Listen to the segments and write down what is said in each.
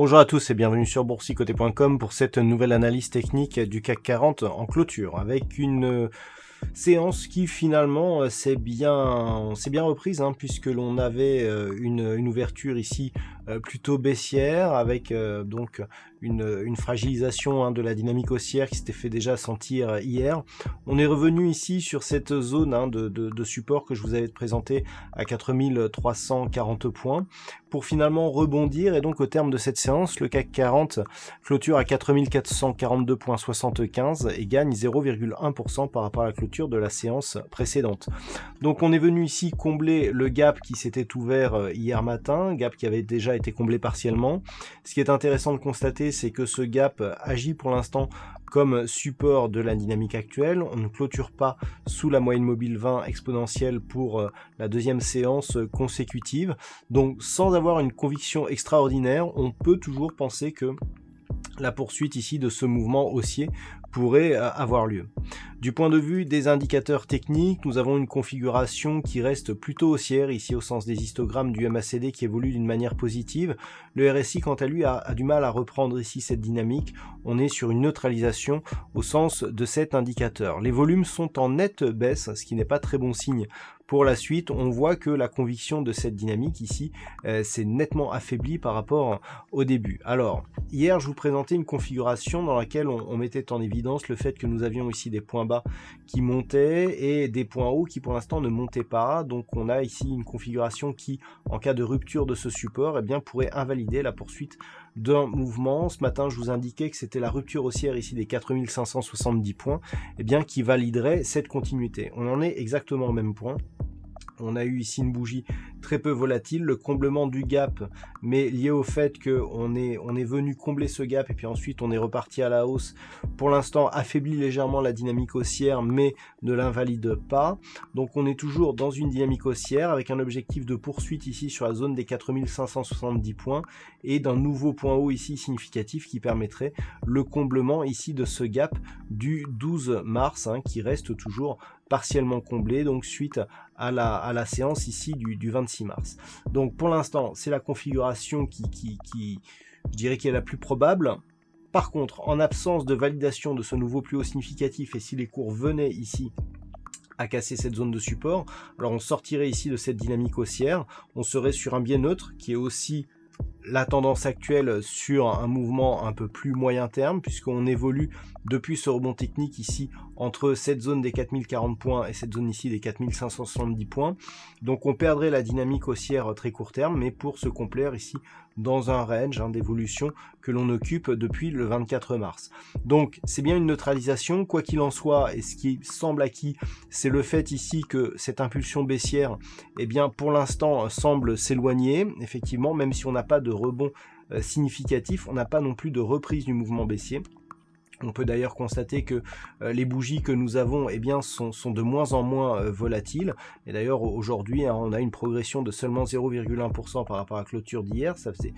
Bonjour à tous et bienvenue sur boursicoté.com pour cette nouvelle analyse technique du CAC 40 en clôture avec une séance qui finalement s'est bien reprise puisque l'on avait une ouverture ici plutôt baissière avec donc une fragilisation de la dynamique haussière qui s'était fait déjà sentir hier. On est revenu ici sur cette zone de support que je vous avais présenté à 4340 points pour finalement rebondir, et donc au terme de cette séance, le CAC 40 clôture à 4442,75 et gagne 0,1% par rapport à la clôture de la séance précédente. Donc on est venu ici combler le gap qui s'était ouvert hier matin, gap qui avait déjà été comblé partiellement. Ce qui est intéressant de constater, c'est que ce gap agit pour l'instant comme support de la dynamique actuelle. On ne clôture pas sous la moyenne mobile 20 exponentielle pour la deuxième séance consécutive. Donc sans avoir une conviction extraordinaire, on peut toujours penser que la poursuite ici de ce mouvement haussier pourrait avoir lieu. Du point de vue des indicateurs techniques, nous avons une configuration qui reste plutôt haussière, ici au sens des histogrammes du MACD qui évolue d'une manière positive. Le RSI, quant à lui, a du mal à reprendre ici cette dynamique. On est sur une neutralisation au sens de cet indicateur. Les volumes sont en nette baisse, ce qui n'est pas très bon signe pour la suite. On voit que la conviction de cette dynamique ici s'est nettement affaiblie par rapport au début. Alors, hier, je vous présentais une configuration dans laquelle on mettait en évidence le fait que nous avions ici des points bas qui montaient et des points hauts qui pour l'instant ne montaient pas. Donc on a ici une configuration qui, en cas de rupture de ce support, pourrait invalider la poursuite d'un mouvement. Ce matin, je vous indiquais que c'était la rupture haussière ici des 4570 points, qui validerait cette continuité. On en est exactement au même point. On a eu ici une bougie très peu volatile, le comblement du gap, mais lié au fait qu'on est venu combler ce gap et puis ensuite on est reparti à la hausse. Pour l'instant, affaiblit légèrement la dynamique haussière, mais ne l'invalide pas. Donc on est toujours dans une dynamique haussière avec un objectif de poursuite ici sur la zone des 4570 points et d'un nouveau point haut ici significatif qui permettrait le comblement ici de ce gap du 12 mars qui reste toujours partiellement comblé, donc suite à la séance ici du 26 mars. Donc pour l'instant, c'est la configuration qui je dirais qui est la plus probable. Par contre, en absence de validation de ce nouveau plus haut significatif, et si les cours venaient ici à casser cette zone de support, alors on sortirait ici de cette dynamique haussière, on serait sur un biais neutre qui est aussi la tendance actuelle sur un mouvement un peu plus moyen terme, puisqu'on évolue depuis ce rebond technique ici entre cette zone des 4040 points et cette zone ici des 4570 points. Donc on perdrait la dynamique haussière très court terme, mais pour se complaire ici dans un range d'évolution que l'on occupe depuis le 24 mars. Donc c'est bien une neutralisation, quoi qu'il en soit, et ce qui semble acquis, c'est le fait ici que cette impulsion baissière, pour l'instant semble s'éloigner, effectivement, même si on n'a pas de rebond significatif, on n'a pas non plus de reprise du mouvement baissier. On peut d'ailleurs constater que les bougies que nous avons sont de moins en moins volatiles. Et d'ailleurs aujourd'hui on a une progression de seulement 0,1% par rapport à la clôture d'hier. Ça faisait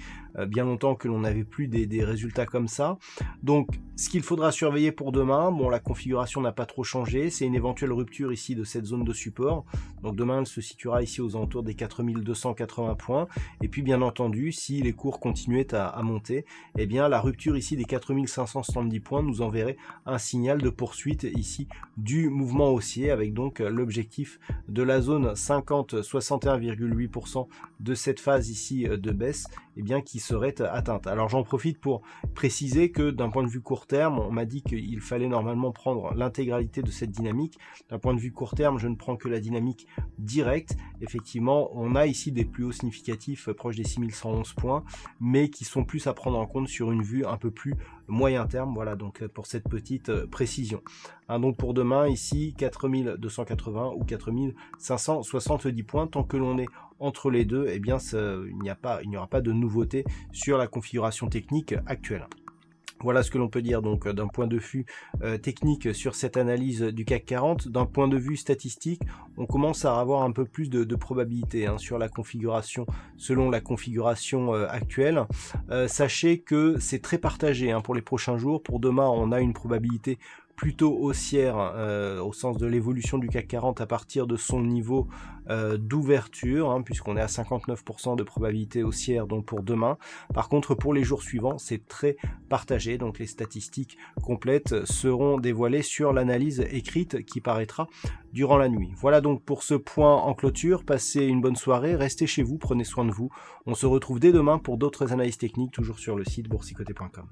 bien longtemps que l'on n'avait plus des résultats comme ça. Donc ce qu'il faudra surveiller pour demain, la configuration n'a pas trop changé. C'est une éventuelle rupture ici de cette zone de support. Donc demain elle se situera ici aux alentours des 4280 points. Et puis bien entendu, si les cours continuaient à monter, la rupture ici des 4570 points nous enverrait un signal de poursuite ici du mouvement haussier avec donc l'objectif de la zone 50-61,8% de cette phase ici de baisse qui serait atteinte. Alors j'en profite pour préciser que d'un point de vue court terme, on m'a dit qu'il fallait normalement prendre l'intégralité de cette dynamique. D'un point de vue court terme, je ne prends que la dynamique directe. Effectivement, on a ici des plus hauts significatifs proches des 6111 points, mais qui sont plus à prendre en compte sur une vue un peu plus moyen terme. Voilà donc pour cette petite précision. Donc pour demain ici 4280 ou 4570 points, tant que l'on est entre les deux, il n'y aura pas de nouveauté sur la configuration technique actuelle. Voilà ce que l'on peut dire donc d'un point de vue technique sur cette analyse du CAC 40. D'un point de vue statistique, on commence à avoir un peu plus de probabilité sur la configuration selon la configuration actuelle. Sachez que c'est très partagé pour les prochains jours. Pour demain, on a une probabilité plutôt haussière au sens de l'évolution du CAC 40 à partir de son niveau d'ouverture, hein, puisqu'on est à 59% de probabilité haussière donc pour demain. Par contre, pour les jours suivants, c'est très partagé, donc les statistiques complètes seront dévoilées sur l'analyse écrite qui paraîtra durant la nuit. Voilà donc pour ce point en clôture. Passez une bonne soirée, restez chez vous, prenez soin de vous. On se retrouve dès demain pour d'autres analyses techniques, toujours sur le site boursicoté.com.